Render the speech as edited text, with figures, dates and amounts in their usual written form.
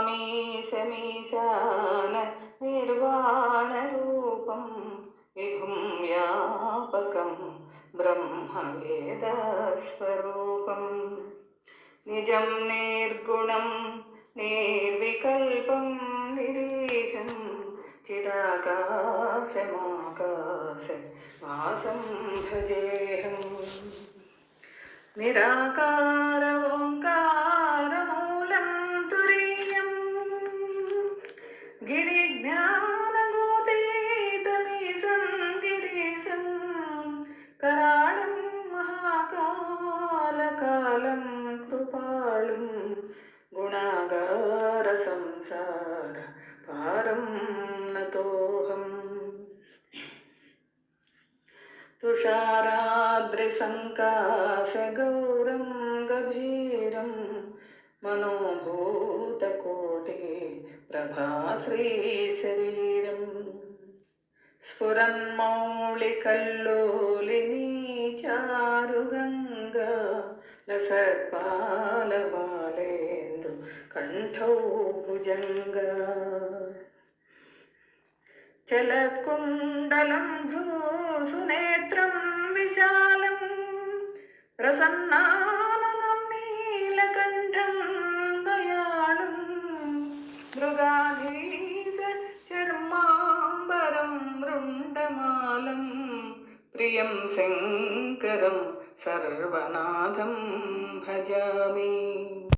नमामीशमीशान निर्वाणरूपं विभुं व्यापकं ब्रह्मवेदस्वरूपं निजं निर्गुणं निर्विकल्पं निरीहं चिदाकाशमाकाशवासं भजेऽहम् निराकार ओङ्कारमूलं तुरीयं गिरिज्ञानगोतीतमीशं गिरीशं कराळं महाकालकालं कृपालं गुणागारसंसार पारं नतोऽहम् तुषाराद्रिसङ्काशगौरं गभीरं मनोभूतकोटे प्रभाश्रीशरीरं स्फुरन्मौलिकल्लोलिनी चारुगङ्गा लसत्पालबालेन्दु कण्ठौ भुजङ्गा चलत्कुण्डलं भ्रूसुनेत्रं विशालं प्रसन्नाननं नीलकण्ठं दयाळुं मृगाधीश चर्माम्बरं मृण्डमालं प्रियं शङ्करं सर्वनाथं भजामि।